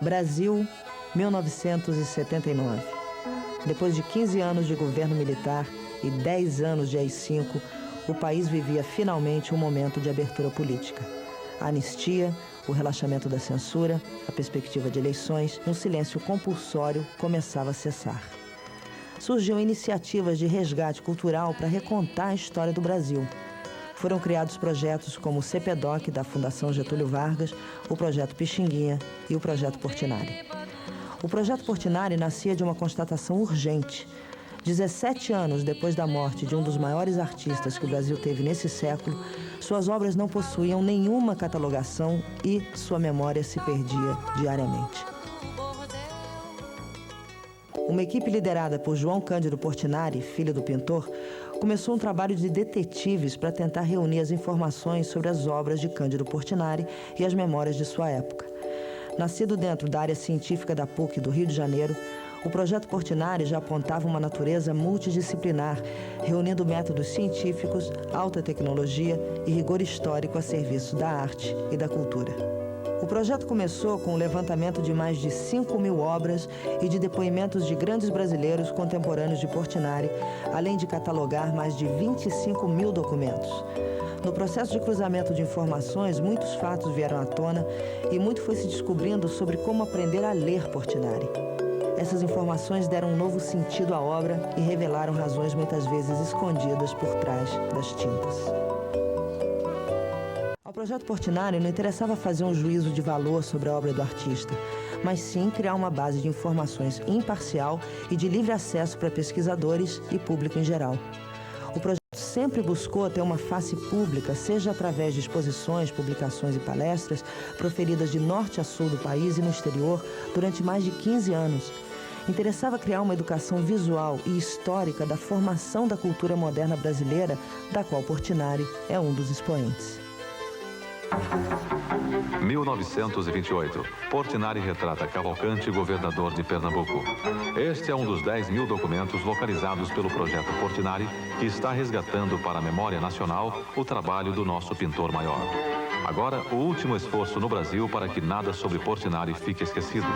Brasil, 1979. Depois de 15 anos de governo militar e 10 anos de AI-5, o país vivia finalmente um momento de abertura política. A anistia, o relaxamento da censura, a perspectiva de eleições, um silêncio compulsório começava a cessar. Surgiam iniciativas de resgate cultural para recontar a história do Brasil. Foram criados projetos como o CPDOC da Fundação Getúlio Vargas, o Projeto Pixinguinha e o Projeto Portinari. O Projeto Portinari nascia de uma constatação urgente. 17 anos depois da morte de um dos maiores artistas que o Brasil teve nesse século, suas obras não possuíam nenhuma catalogação e sua memória se perdia diariamente. Uma equipe liderada por João Cândido Portinari, filho do pintor, começou um trabalho de detetives para tentar reunir as informações sobre as obras de Cândido Portinari e as memórias de sua época. Nascido dentro da área científica da PUC do Rio de Janeiro, o Projeto Portinari já apontava uma natureza multidisciplinar, reunindo métodos científicos, alta tecnologia e rigor histórico a serviço da arte e da cultura. O projeto começou com o levantamento de mais de 5.000 obras e de depoimentos de grandes brasileiros contemporâneos de Portinari, além de catalogar mais de 25.000 documentos. No processo de cruzamento de informações, muitos fatos vieram à tona e muito foi se descobrindo sobre como aprender a ler Portinari. Essas informações deram um novo sentido à obra e revelaram razões muitas vezes escondidas por trás das tintas. Ao Projeto Portinari não interessava fazer um juízo de valor sobre a obra do artista, mas sim criar uma base de informações imparcial e de livre acesso para pesquisadores e público em geral. O projeto sempre buscou ter uma face pública, seja através de exposições, publicações e palestras, proferidas de norte a sul do país e no exterior durante mais de 15 anos. Interessava criar uma educação visual e histórica da formação da cultura moderna brasileira, da qual Portinari é um dos expoentes. 1928. Portinari retrata Cavalcante, governador de Pernambuco. Este é um dos 10.000 documentos localizados pelo Projeto Portinari, que está resgatando para a memória nacional o trabalho do nosso pintor maior. Agora, o último esforço no Brasil para que nada sobre Portinari fique esquecido.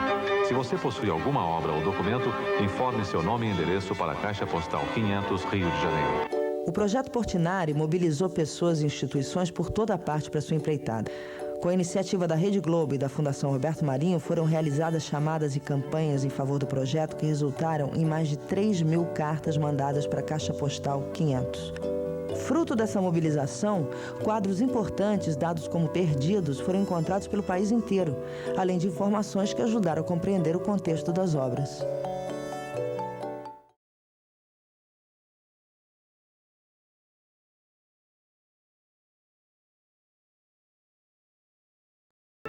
Se você possui alguma obra ou documento, informe seu nome e endereço para a Caixa Postal 500, Rio de Janeiro. O Projeto Portinari mobilizou pessoas e instituições por toda a parte para sua empreitada. Com a iniciativa da Rede Globo e da Fundação Roberto Marinho, foram realizadas chamadas e campanhas em favor do projeto que resultaram em mais de 3.000 cartas mandadas para a Caixa Postal 500. Fruto dessa mobilização, quadros importantes dados como perdidos foram encontrados pelo país inteiro, além de informações que ajudaram a compreender o contexto das obras.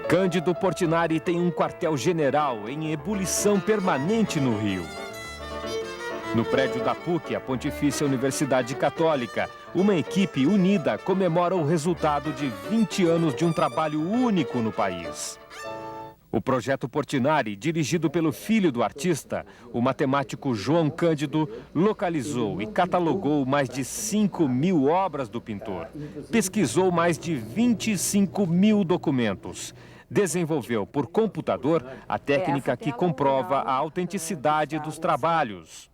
Cândido Portinari tem um quartel-general em ebulição permanente no Rio. No prédio da PUC, a Pontifícia Universidade Católica, uma equipe unida comemora o resultado de 20 anos de um trabalho único no país. O Projeto Portinari, dirigido pelo filho do artista, o matemático João Cândido, localizou e catalogou mais de 5.000 obras do pintor. Pesquisou mais de 25.000 documentos. Desenvolveu por computador a técnica que comprova a autenticidade dos trabalhos.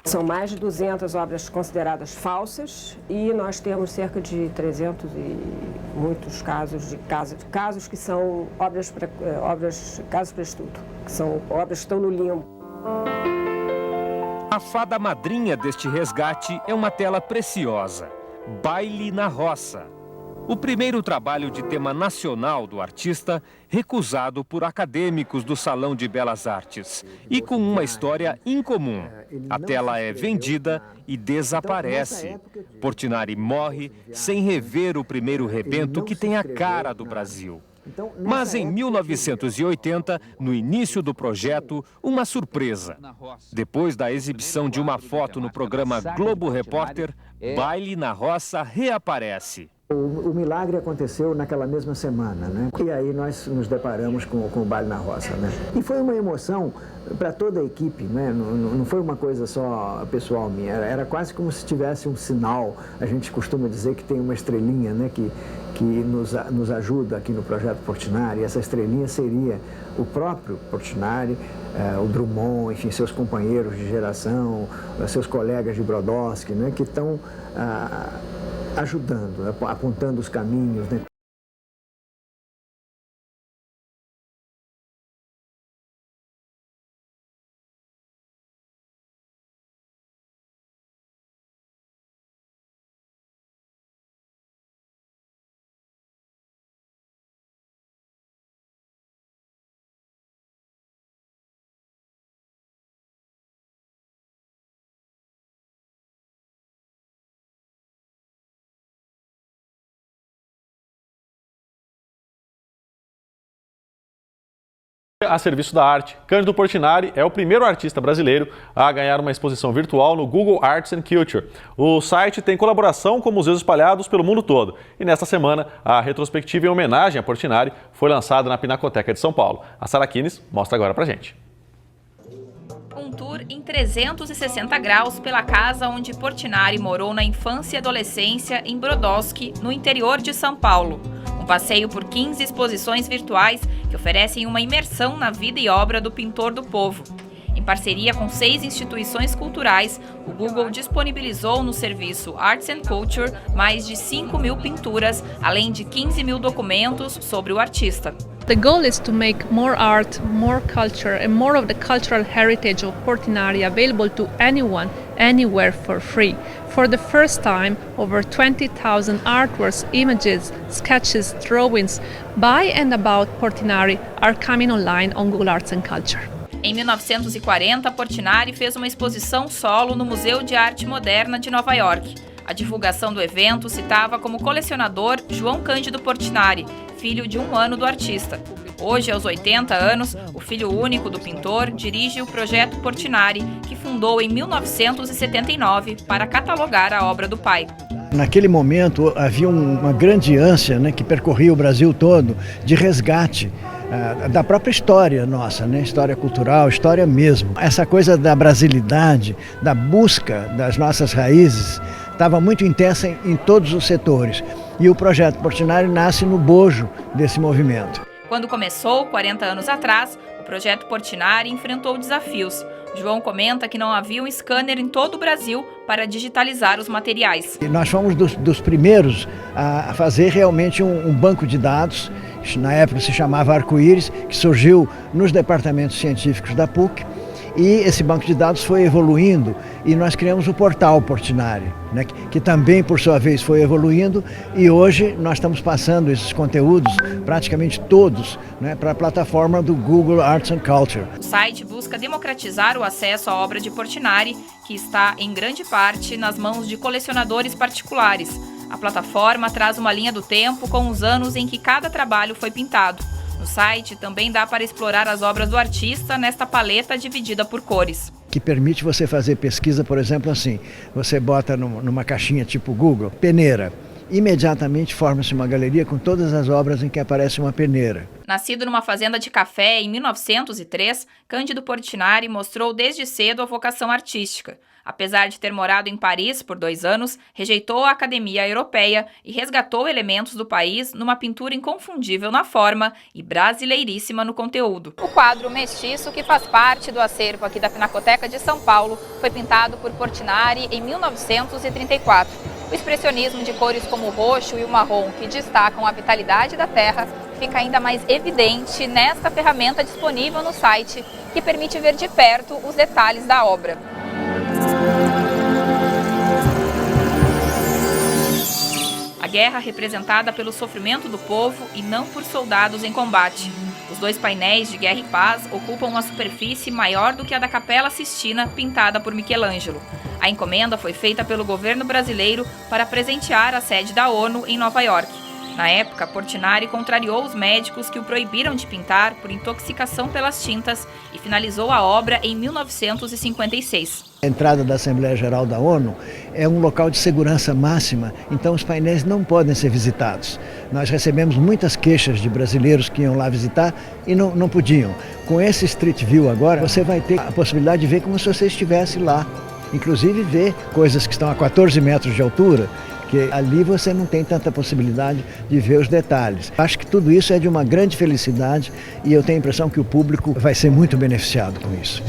São mais de 200 obras consideradas falsas e nós temos cerca de 300 e muitos casos que são casos para estudo, que são obras que estão no limbo. A fada madrinha deste resgate é uma tela preciosa, Baile na Roça. O primeiro trabalho de tema nacional do artista, recusado por acadêmicos do Salão de Belas Artes e com uma história incomum. A tela é vendida e desaparece. Portinari morre sem rever o primeiro rebento que tem a cara do Brasil. Mas em 1980, no início do projeto, uma surpresa. Depois da exibição de uma foto no programa Globo Repórter, Baile na Roça reaparece. O milagre aconteceu naquela mesma semana, né? E aí nós nos deparamos com o Baile na Roça, né? E foi uma emoção para toda a equipe, né? Não foi uma coisa só pessoal minha, era quase como se tivesse um sinal. A gente costuma dizer que tem uma estrelinha, né? Que nos ajuda aqui no Projeto Portinari. Essa estrelinha seria o próprio Portinari, o Drummond, enfim, seus companheiros de geração, seus colegas de Brodowski, né? Que estão ajudando, apontando os caminhos, né? A serviço da arte, Cândido Portinari é o primeiro artista brasileiro a ganhar uma exposição virtual no Google Arts and Culture. O site tem colaboração com museus espalhados pelo mundo todo. E nesta semana, a retrospectiva em homenagem a Portinari foi lançada na Pinacoteca de São Paulo. A Sara Kines mostra agora pra gente. Um tour em 360 graus pela casa onde Portinari morou na infância e adolescência em Brodowski, no interior de São Paulo. Um passeio por 15 exposições virtuais que oferecem uma imersão na vida e obra do pintor do povo. Em parceria com 6 instituições culturais, o Google disponibilizou no serviço Arts and Culture mais de 5.000 pinturas, além de 15.000 documentos sobre o artista. The goal is to make more art, more culture and more of the cultural heritage of Portinari available to anyone, anywhere for free. For the first time, over 20,000 artworks, images, sketches, drawings by and about Portinari are coming online on Google Arts and Culture. Em 1940, Portinari fez uma exposição solo no Museu de Arte Moderna de Nova York. A divulgação do evento citava como colecionador João Cândido Portinari, filho de 1 ano do artista. Hoje, aos 80 anos, o filho único do pintor dirige o Projeto Portinari, que fundou em 1979 para catalogar a obra do pai. Naquele momento havia uma grande ânsia, né, que percorria o Brasil todo, de resgate da própria história nossa, né? História cultural, história mesmo. Essa coisa da brasilidade, da busca das nossas raízes, estava muito intensa em todos os setores. E o Projeto Portinari nasce no bojo desse movimento. Quando começou, 40 anos atrás, o Projeto Portinari enfrentou desafios. João comenta que não havia um scanner em todo o Brasil para digitalizar os materiais. E nós fomos dos primeiros a fazer realmente um banco de dados, na época se chamava Arco-Íris, que surgiu nos departamentos científicos da PUC. E esse banco de dados foi evoluindo e nós criamos o portal Portinari, né, que também, por sua vez, foi evoluindo e hoje nós estamos passando esses conteúdos, praticamente todos, né, para a plataforma do Google Arts and Culture. O site busca democratizar o acesso à obra de Portinari, que está, em grande parte, nas mãos de colecionadores particulares. A plataforma traz uma linha do tempo com os anos em que cada trabalho foi pintado. No site também dá para explorar as obras do artista nesta paleta dividida por cores. Que permite você fazer pesquisa, por exemplo, assim, você bota numa caixinha tipo Google, peneira. Imediatamente forma-se uma galeria com todas as obras em que aparece uma peneira. Nascido numa fazenda de café em 1903, Cândido Portinari mostrou desde cedo a vocação artística. Apesar de ter morado em Paris por 2 anos, rejeitou a academia europeia e resgatou elementos do país numa pintura inconfundível na forma e brasileiríssima no conteúdo. O quadro Mestiço, que faz parte do acervo aqui da Pinacoteca de São Paulo, foi pintado por Portinari em 1934. O expressionismo de cores como o roxo e o marrom, que destacam a vitalidade da terra, fica ainda mais evidente nesta ferramenta disponível no site, que permite ver de perto os detalhes da obra. A guerra representada pelo sofrimento do povo e não por soldados em combate. Os 2 painéis de Guerra e Paz ocupam uma superfície maior do que a da Capela Sistina, pintada por Michelangelo. A encomenda foi feita pelo governo brasileiro para presentear a sede da ONU em Nova York. Na época, Portinari contrariou os médicos que o proibiram de pintar por intoxicação pelas tintas e finalizou a obra em 1956. A entrada da Assembleia Geral da ONU é um local de segurança máxima, então os painéis não podem ser visitados. Nós recebemos muitas queixas de brasileiros que iam lá visitar e não podiam. Com esse Street View agora, você vai ter a possibilidade de ver como se você estivesse lá. Inclusive ver coisas que estão a 14 metros de altura, que ali você não tem tanta possibilidade de ver os detalhes. Acho que tudo isso é de uma grande felicidade e eu tenho a impressão que o público vai ser muito beneficiado com isso.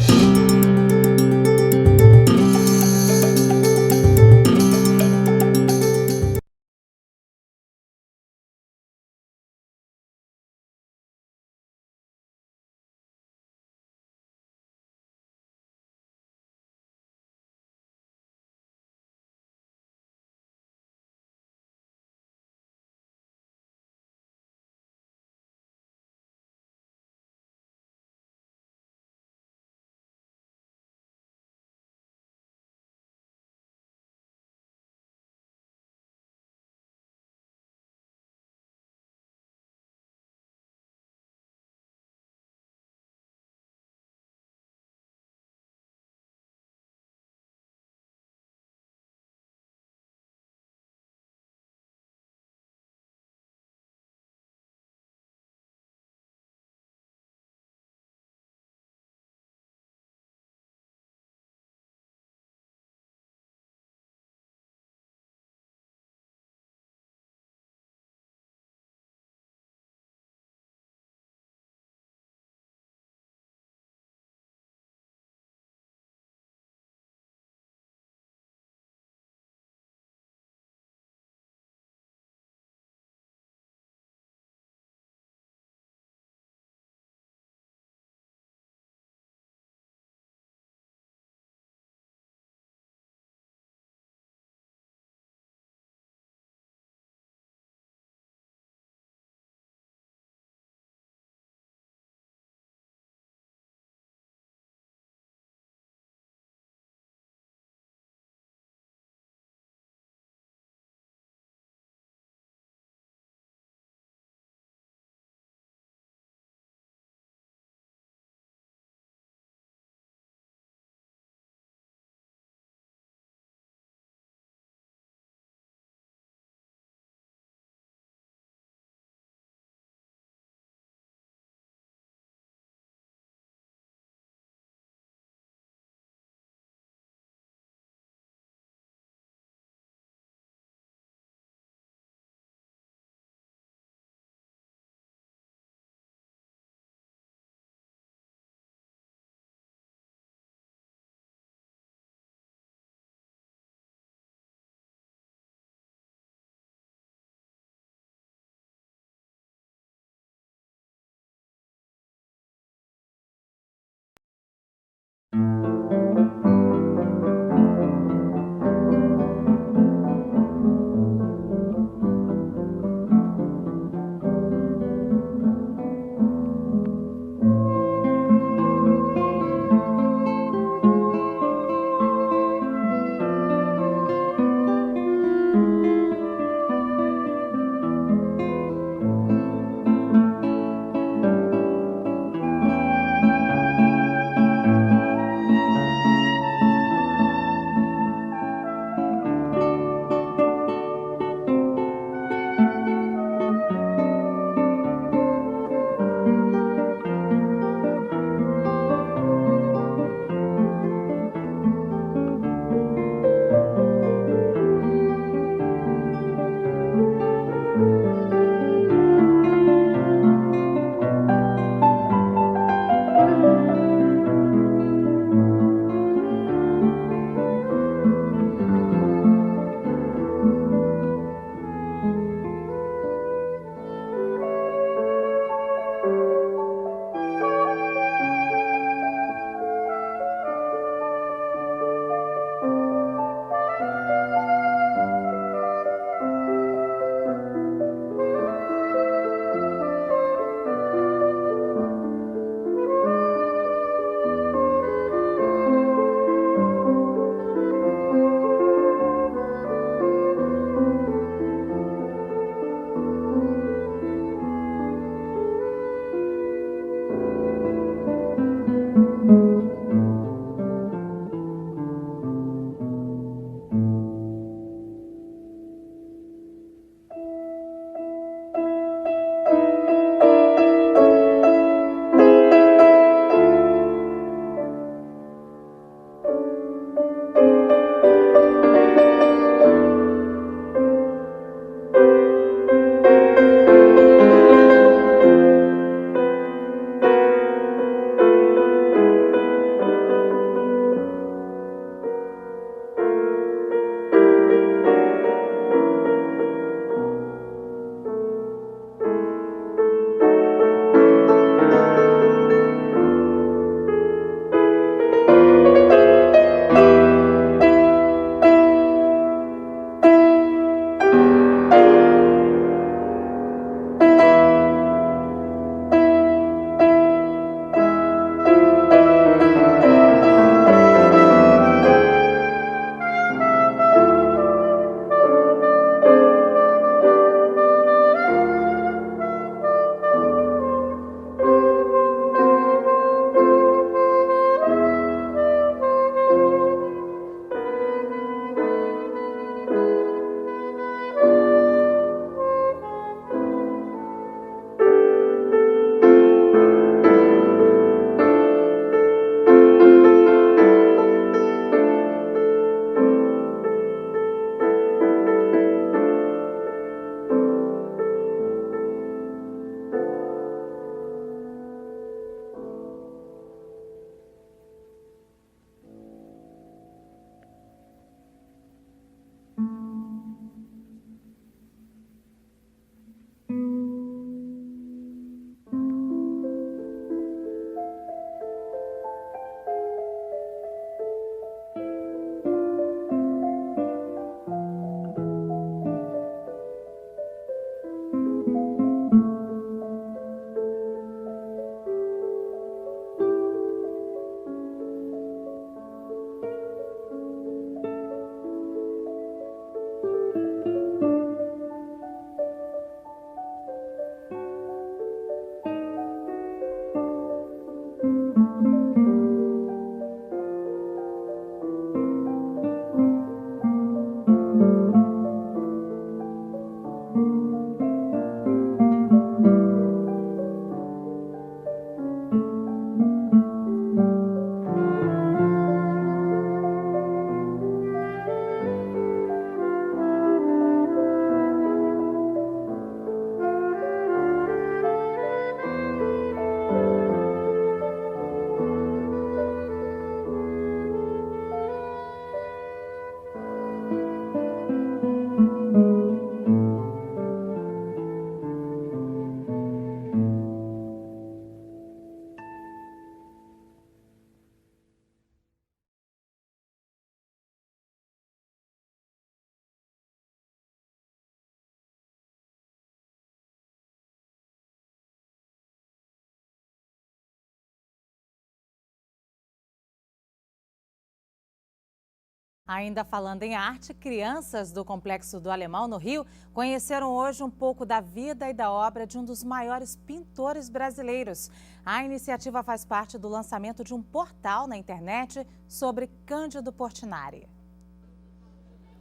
Ainda falando em arte, crianças do Complexo do Alemão, no Rio, conheceram hoje um pouco da vida e da obra de um dos maiores pintores brasileiros. A iniciativa faz parte do lançamento de um portal na internet sobre Cândido Portinari.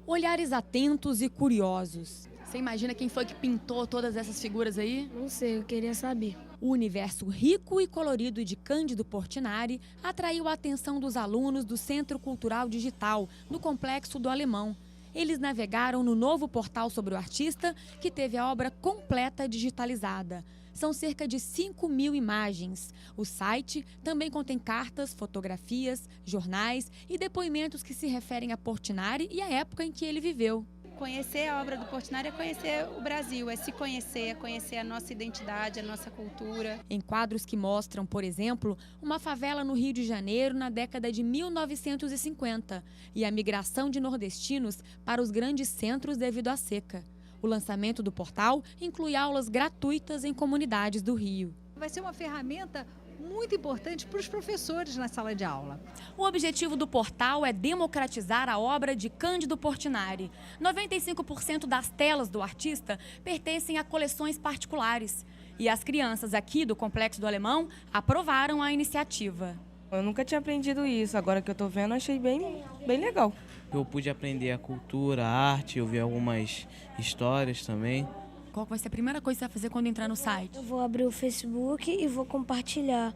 Olhares atentos e curiosos. Você imagina quem foi que pintou todas essas figuras aí? Não sei, eu queria saber. O universo rico e colorido de Cândido Portinari atraiu a atenção dos alunos do Centro Cultural Digital, no Complexo do Alemão. Eles navegaram no novo portal sobre o artista, que teve a obra completa digitalizada. São cerca de 5.000 imagens. O site também contém cartas, fotografias, jornais e depoimentos que se referem a Portinari e à época em que ele viveu. Conhecer a obra do Portinari é conhecer o Brasil, é se conhecer, é conhecer a nossa identidade, a nossa cultura. Em quadros que mostram, por exemplo, uma favela no Rio de Janeiro na década de 1950 e a migração de nordestinos para os grandes centros devido à seca. O lançamento do portal inclui aulas gratuitas em comunidades do Rio. Vai ser uma ferramenta muito importante para os professores na sala de aula. O objetivo do portal é democratizar a obra de Cândido Portinari. 95% das telas do artista pertencem a coleções particulares. E as crianças aqui do Complexo do Alemão aprovaram a iniciativa. Eu nunca tinha aprendido isso, agora que eu estou vendo, achei bem legal. Eu pude aprender a cultura, a arte, eu vi algumas histórias também. Qual vai ser a primeira coisa que você vai fazer quando entrar no site? Eu vou abrir o Facebook e vou compartilhar.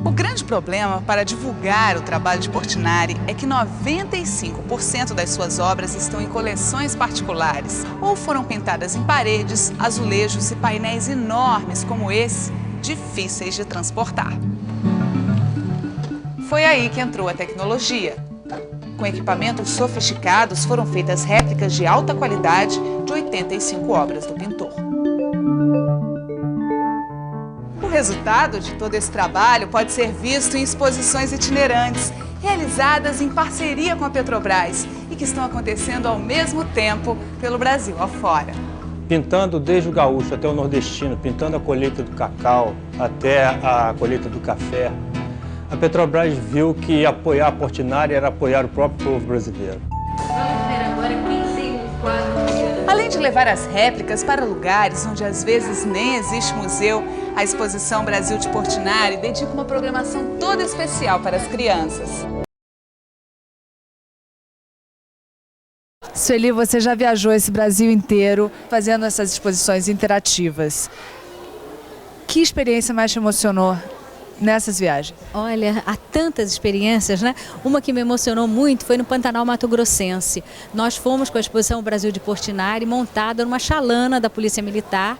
O grande problema para divulgar o trabalho de Portinari é que 95% das suas obras estão em coleções particulares ou foram pintadas em paredes, azulejos e painéis enormes como esse, difíceis de transportar. Foi aí que entrou a tecnologia. Com equipamentos sofisticados foram feitas réplicas de alta qualidade de 85 obras do pintor. O resultado de todo esse trabalho pode ser visto em exposições itinerantes, realizadas em parceria com a Petrobras e que estão acontecendo ao mesmo tempo pelo Brasil afora. Pintando desde o gaúcho até o nordestino, pintando a colheita do cacau até a colheita do café, a Petrobras viu que apoiar a Portinari era apoiar o próprio povo brasileiro. Vamos ver agora quem tem um quadro. Além de levar as réplicas para lugares onde às vezes nem existe museu, a exposição Brasil de Portinari dedica uma programação toda especial para as crianças. Sueli, você já viajou esse Brasil inteiro fazendo essas exposições interativas. Que experiência mais te emocionou nessas viagens? Olha, há tantas experiências, né? Uma que me emocionou muito foi no Pantanal Mato Grossense. Nós fomos com a exposição Brasil de Portinari montada numa chalana da Polícia Militar,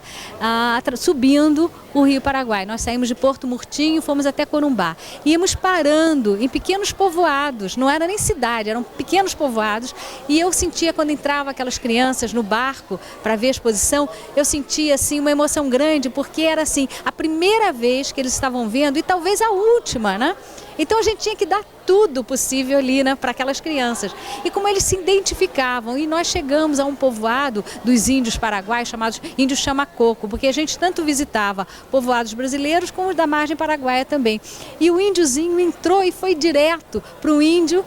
subindo o Rio Paraguai. Nós saímos de Porto Murtinho, fomos até Corumbá. Íamos parando em pequenos povoados, não era nem cidade, eram pequenos povoados. E eu sentia, quando entrava aquelas crianças no barco para ver a exposição, eu sentia assim uma emoção grande, porque era assim, a primeira vez que eles estavam vendo e talvez a última, né? Então a gente tinha que dar tudo possível ali, né, para aquelas crianças. E como eles se identificavam, e nós chegamos a um povoado dos índios paraguaios, chamados índios chamacoco, porque a gente tanto visitava povoados brasileiros como os da margem paraguaia também. E o índiozinho entrou e foi direto para o índio,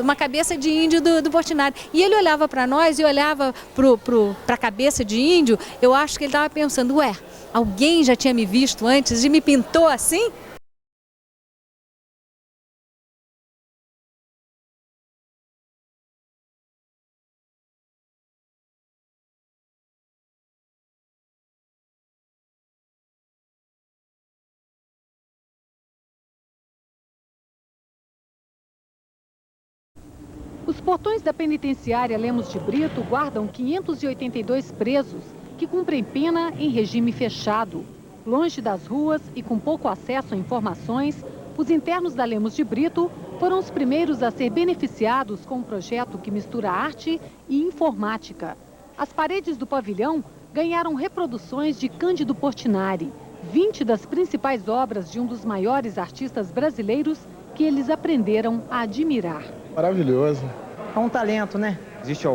uma cabeça de índio do Portinari. E ele olhava para nós e olhava para a cabeça de índio, eu acho que ele estava pensando, ué, alguém já tinha me visto antes e me pintou assim? Os portões da penitenciária Lemos de Brito guardam 582 presos que cumprem pena em regime fechado. Longe das ruas e com pouco acesso a informações, os internos da Lemos de Brito foram os primeiros a ser beneficiados com um projeto que mistura arte e informática. As paredes do pavilhão ganharam reproduções de Cândido Portinari, 20 das principais obras de um dos maiores artistas brasileiros que eles aprenderam a admirar. Maravilhoso. É um talento, né? Existem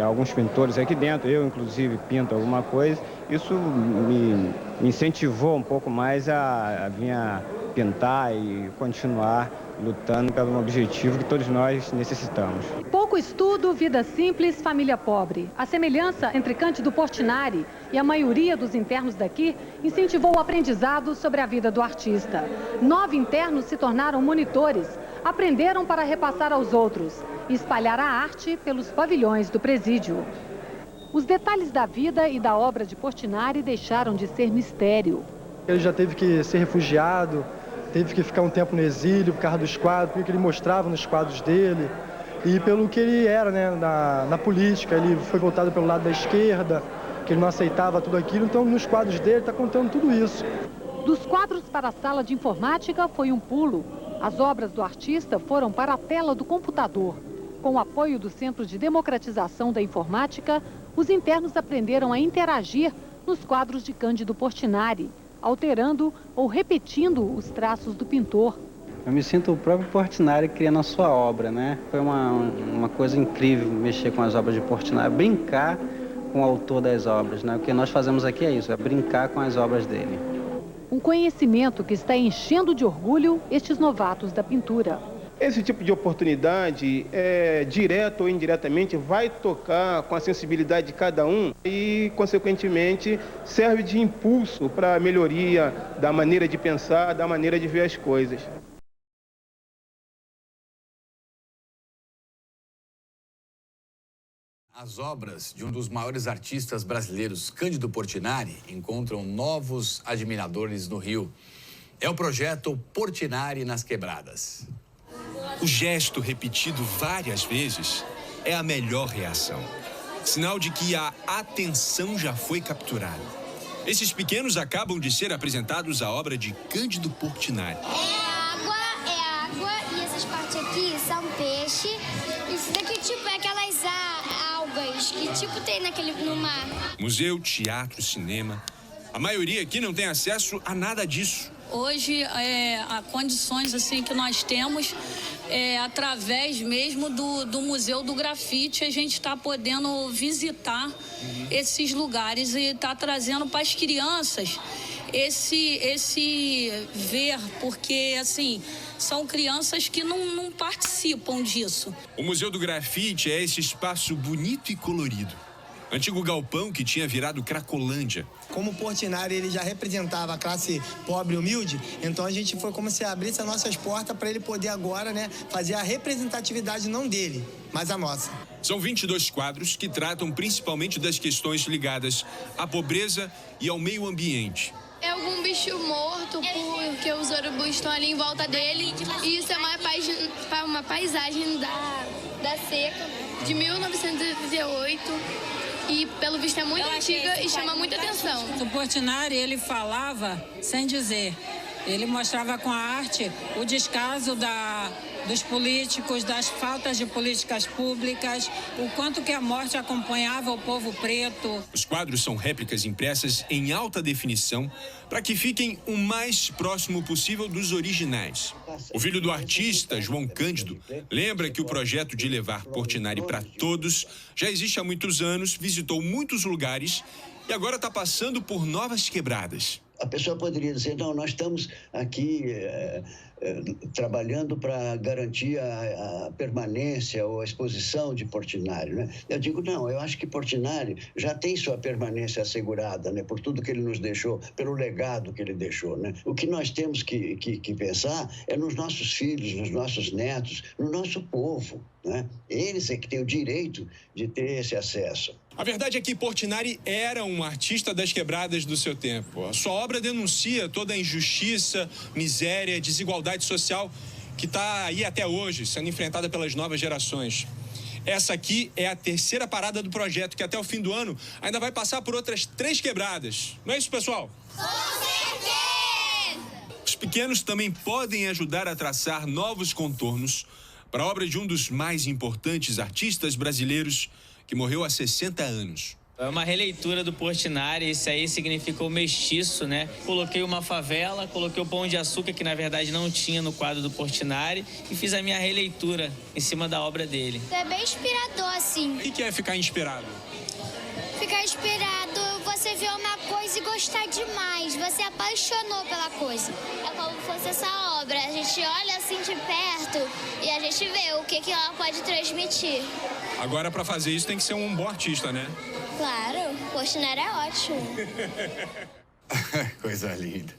alguns pintores aqui dentro, eu inclusive pinto alguma coisa. Isso me incentivou um pouco mais a vir a pintar e continuar lutando pelo objetivo que todos nós necessitamos. Pouco estudo, vida simples, família pobre. A semelhança entre Cândido Portinari e a maioria dos internos daqui incentivou o aprendizado sobre a vida do artista. 9 internos se tornaram monitores, aprenderam para repassar aos outros e espalhar a arte pelos pavilhões do presídio. Os detalhes da vida e da obra de Portinari deixaram de ser mistério. Ele já teve que ser refugiado, teve que ficar um tempo no exílio por causa dos quadros, pelo que ele mostrava nos quadros dele e pelo que ele era, né, na política. Ele foi voltado pelo lado da esquerda, que ele não aceitava tudo aquilo, então nos quadros dele está contando tudo isso. Dos quadros para a sala de informática foi um pulo. As obras do artista foram para a tela do computador. Com o apoio do Centro de Democratização da Informática, os internos aprenderam a interagir nos quadros de Cândido Portinari, alterando ou repetindo os traços do pintor. Eu me sinto o próprio Portinari criando a sua obra, né? Foi uma coisa incrível mexer com as obras de Portinari, brincar com o autor das obras, né? O que nós fazemos aqui é isso, é brincar com as obras dele. Um conhecimento que está enchendo de orgulho estes novatos da pintura. Esse tipo de oportunidade, direto ou indiretamente, vai tocar com a sensibilidade de cada um e, consequentemente, serve de impulso para a melhoria da maneira de pensar, da maneira de ver as coisas. As obras de um dos maiores artistas brasileiros, Cândido Portinari, encontram novos admiradores no Rio. É o projeto Portinari nas Quebradas. O gesto repetido várias vezes é a melhor reação. Sinal de que a atenção já foi capturada. Esses pequenos acabam de ser apresentados à obra de Cândido Portinari. É água e essas partes aqui são peixe. Isso daqui é aquelas algas que tem no mar. Museu, teatro, cinema. A maioria aqui não tem acesso a nada disso. Hoje, as condições assim, que nós temos, através mesmo do Museu do Grafite, a gente está podendo visitar esses lugares e está trazendo para as crianças esse ver, porque assim, são crianças que não participam disso. O Museu do Grafite é esse espaço bonito e colorido. Antigo galpão que tinha virado Cracolândia. Como o Portinari ele já representava a classe pobre e humilde, então a gente foi como se abrisse as nossas portas para ele poder agora, né, fazer a representatividade não dele, mas a nossa. São 22 quadros que tratam principalmente das questões ligadas à pobreza e ao meio ambiente. É algum bicho morto, porque os urubus estão ali em volta dele. E isso é uma paisagem da seca de 1938. e pelo visto é muito antiga e chama muita atenção. O Portinari, ele falava sem dizer. Ele mostrava com a arte o descaso dos políticos, das faltas de políticas públicas, o quanto que a morte acompanhava o povo preto. Os quadros são réplicas impressas em alta definição para que fiquem o mais próximo possível dos originais. O filho do artista, João Cândido, lembra que o projeto de levar Portinari para todos já existe há muitos anos, visitou muitos lugares e agora está passando por novas quebradas. A pessoa poderia dizer, não, nós estamos aqui trabalhando para garantir a permanência ou a exposição de Portinari, né? Eu digo, não, eu acho que Portinari já tem sua permanência assegurada, né? Por tudo que ele nos deixou, pelo legado que ele deixou, né? O que nós temos que pensar é nos nossos filhos, nos nossos netos, no nosso povo, né? Eles é que têm o direito de ter esse acesso. A verdade é que Portinari era um artista das quebradas do seu tempo. A sua obra denuncia toda a injustiça, miséria, desigualdade social que está aí até hoje, sendo enfrentada pelas novas gerações. Essa aqui é a terceira parada do projeto, que até o fim do ano ainda vai passar por outras 3 quebradas. Não é isso, pessoal? Com certeza! Os pequenos também podem ajudar a traçar novos contornos para a obra de um dos mais importantes artistas brasileiros, que morreu há 60 anos. É uma releitura do Portinari, isso aí significa o mestiço, né? Coloquei uma favela, coloquei o Pão de Açúcar, que na verdade não tinha no quadro do Portinari, e fiz a minha releitura em cima da obra dele. É bem inspirador, assim. O que é ficar inspirado? Ficar inspirado, você vê uma coisa e gostar demais. Você apaixonou pela coisa. É como se fosse essa obra. A gente olha assim de perto e a gente vê o que ela pode transmitir. Agora, para fazer isso, tem que ser um bom artista, né? Claro, o Portinari é ótimo. Coisa linda.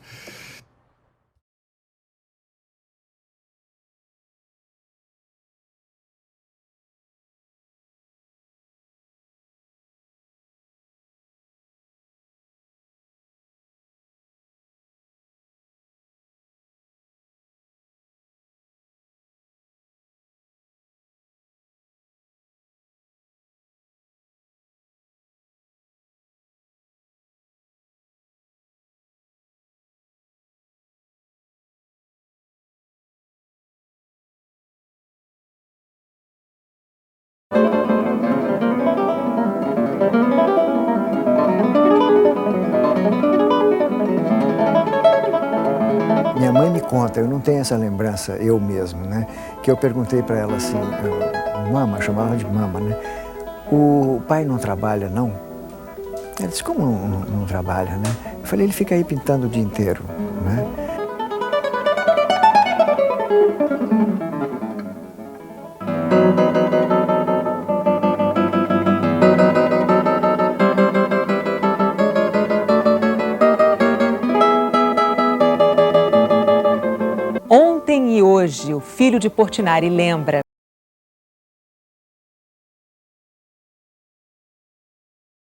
Minha mãe me conta, eu não tenho essa lembrança eu mesmo, né? Que eu perguntei para ela assim, mama, chamava de mama, né? O pai não trabalha, não? Ela disse, como não trabalha, né? Eu falei, ele fica aí pintando o dia inteiro, né? Ontem e hoje, o filho de Portinari lembra.